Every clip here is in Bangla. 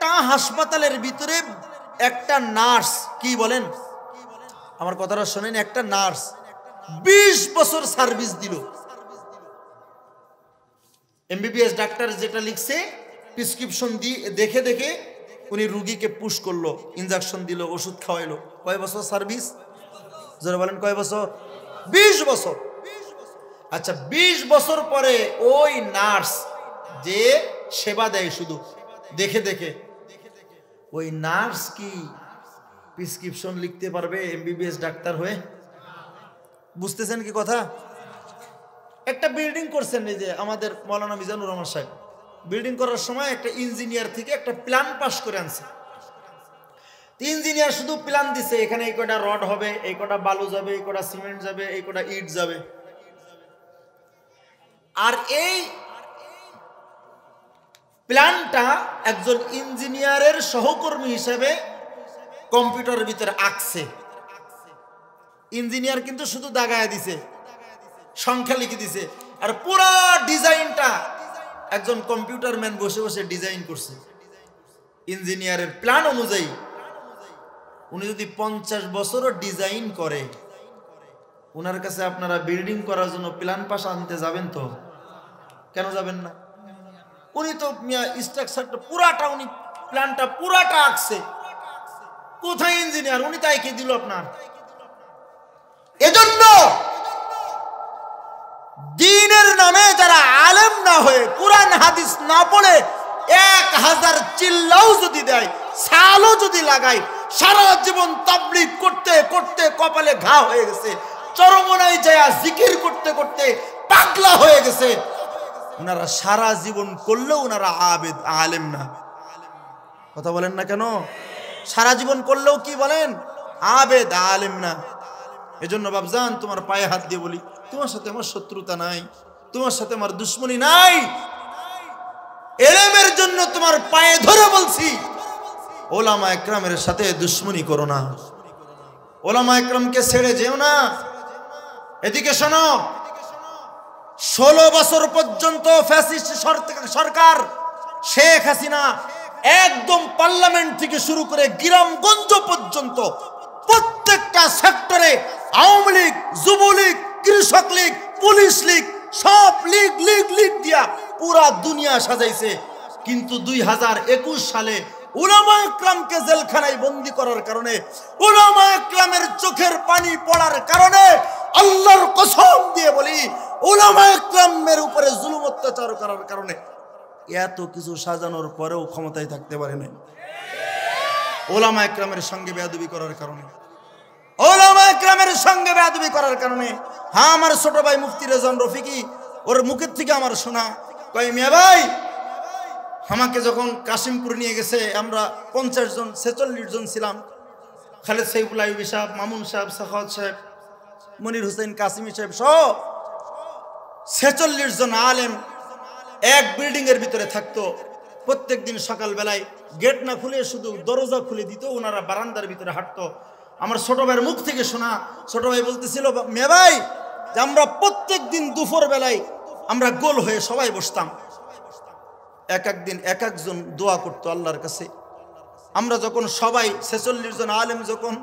প্রত্যেকটা হাসপাতালের ভিতরে একটা নার্স, কি বলেন আমার কথাটা শোনেন, একটা নার্স 20 বছর সার্ভিস দিল। এমবিবিএস ডাক্তার যেটা লিখছে প্রেসক্রিপশন দিয়ে দেখে দেখে উনি রুগীকে পুশ করলো, ইনজেকশন দিল, ওষুধ খাওয়াইলো। কয় বছর সার্ভিস? যারা বলেন কয় বছর? 20 বছর। আচ্ছা, 20 বছর পরে ওই নার্স যে সেবা দেয় শুধু দেখে দেখে, ওই নার্স কি প্রেসক্রিপশন লিখতে পারবে এমবিবিএস ডাক্তার হয়ে? বুঝতেছেন কি কথা? একটা বিল্ডিং করছেন, এই যে আমাদের মৌলানা মিজানুর রহমান সাহেব বিল্ডিং করার সময় একটা ইঞ্জিনিয়ার থেকে একটা প্ল্যান পাস করে আনছে। ইঞ্জিনিয়ার শুধু প্ল্যান দিছে, এখানে এই কটা রড হবে, এই কটা বালু যাবে, এই কটা সিমেন্ট যাবে, এই কটা ইট যাবে। আর এই প্ল্যানটা একজন ইঞ্জিনিয়ারের সহকর্মী হিসেবে কম্পিউটারের ভিতরে আঁকছে। ইঞ্জিনিয়ার কিন্তু শুধু দাগায় দিছে, সংখ্যা লিখে দিছে, আর পুরো ডিজাইনটা একজন কম্পিউটার ম্যান বসে বসে ডিজাইন করছে ইঞ্জিনিয়ারের প্ল্যান অনুযায়ী। উনি যদি 50 বছরও ডিজাইন করে, ওনার কাছে আপনারা বিল্ডিং করার জন্য প্ল্যান পাস আনতে যাবেন তো? কেন যাবেন না? উনি তো স্ট্রাকচারটা পুরাটা, উনি প্ল্যানটা পুরাটা আঁকছে। কোথায় ইঞ্জিনিয়ার? উনি তাই কে দিল আপনার? এজন্য দ্বীনের নামে যারা আলেম না হয়ে, কুরআন হাদিস না পড়ে 1000 চিল্লাও যদি দেয়, সালও যদি লাগায়, সারা জীবন তাবলীগ করতে করতে কপালে ঘা হয়ে গেছে, চরমনায় যায় জিকির করতে করতে পাগলা হয়ে গেছে, ওনারা সারা জীবন করলেও ওনারা আবেদ আলেম না। কথা বলেন না কেন? সারা জীবন করলেও কি বলেন? আবেদ আলেম না। এজন্য বাবজান, তোমার পায়ে হাত দিয়ে বলি, তোমার সাথে আমার শত্রুতা নাই, তোমার সাথে আমার দুশ্মনী নাই। ইলমের জন্য তোমার পায়ে ধরে বলছি, ওলামা ইকরামের সাথে দুশ্মনী করো না, ওলামা ইকরামকে ছেড়ে যেও না। এদিকে শোনো, 16 বছর পর্যন্ত ফ্যাসিস্ট সরকার শেখ হাসিনা একদম পার্লামেন্ট থেকে শুরু করে গ্রামগঞ্জ পর্যন্ত প্রত্যেকটা সেক্টরে আওয়ামী লীগ, যুবলীগ, কৃষক লীগ, পুলিশ লীগ, সব লীগ লীগ লীগ দিয়া পুরা দুনিয়া সাজাইছে। কিন্তু 2021 সালে উলামা ইকরামকে জেলখানায় বন্দী করার কারণে, উলামা ইকরামের চোখের পানি পড়ার কারণে, আল্লাহর কসম দিয়ে বলি, উলামা ইকরামের উপরে জুলুম অত্যাচার করার কারণে এত কিছু সাজানোর পরেও ক্ষমতায় থাকতে পারে না। উলামা ইকরামের সঙ্গে বেয়াদবি করার কারণে, উলামা ইকরামের সঙ্গে বেয়াদবি করার কারণে। হ্যাঁ, আমার ছোট ভাই মুফতি রেজান রফিকি, ওর মুখের থেকে আমার শোনা, কয় মিয়া ভাই, আমাকে যখন কাশিমপুর নিয়ে গেছে, আমরা 50 জন 46 জন ছিলাম, খালেদ সাইফুল আইয়ুবী সাহেব, মামুন সাহেব, সাখাওয়াত সাহেব, মনির হোসেন কাসিমি সাহেব সহ 46 জন আলেম এক বিল্ডিং এর ভিতরে থাকতো। প্রত্যেক দিন সকাল বেলায় গেট না খুলে শুধু দরজা খুলে দিত, ওনারা বারান্দার ভিতরে হাঁটতো। আমার ছোট ভাইয়ের মুখ থেকে শোনা, ছোট ভাই বলতেছিল, মেয়ে ভাই, যে আমরা প্রত্যেক দিন দুপুর বেলায় আমরা গোল হয়ে সবাই বসতাম, এক একদিন এক একজন দোয়া করতো আল্লাহর কাছে। আমরা যখন সবাই 46 জন আলেম যখন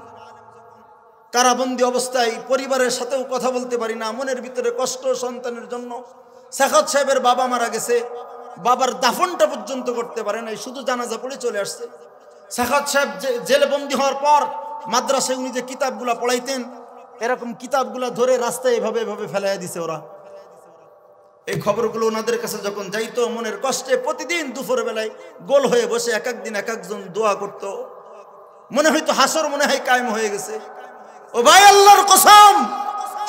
কারাবন্দি অবস্থায়, পরিবারের সাথেও কথা বলতে পারি না, মনের ভিতরে কষ্ট সন্তানের জন্য। সাখাওয়াত সাহেবের বাবা মারা গেছে, বাবার দাফনটা পর্যন্ত করতে পারে নাই, শুধু জানাজা পড়ে চলে আসছে। সাখাওয়াত সাহেব জেলে বন্দী হওয়ার পর মাদ্রাসায় উনি যে কিতাবগুলা পড়াইতেন, এরকম কিতাবগুলা ধরে রাস্তায় এভাবে এভাবে ফেলাইয়া দিছে ওরা। এই খবরগুলো ওনাদের কাছে যখন যাইতো, মনের কষ্টে প্রতিদিন দুপুর বেলায় গোল হয়ে বসে এক একদিন এক একজন দোয়া করত। মনে হয়তো হাসর মনে হয় কায়েম হয়ে গেছে। ও ভাই, আল্লাহর কসম,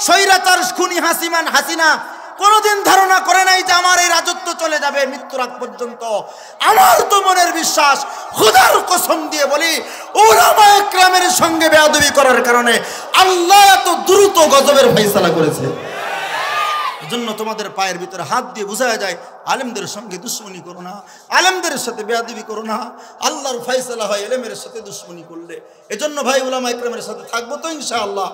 স্বৈরাচার খুনি হাসিনা কোনদিন ধারণা করে নাই যে আমার এই রাজত্ব চলে যাবে মৃত্যুর আগ পর্যন্ত। আমার তো মনের বিশ্বাস, খোদার কসম দিয়ে বলি, উলামা ইকরামের সঙ্গে বেয়াদবি করার কারণে আল্লাহ এত দ্রুত গজবের ফয়সালা করেছে। এজন্য তোমাদের পায়ের ভিতরে হাত দিয়ে বোঝা যায়, আলেমদের সঙ্গে দুশ্মনী করো না, আলেমদের সাথে বেয়াদবি করো না। আল্লাহর ফয়সালা হয় এলেমের সাথে দুশ্মনী করলে। এজন্য ভাই, উলামা ইকরামের সাথে থাকবো তো ইনশাআল্লাহ।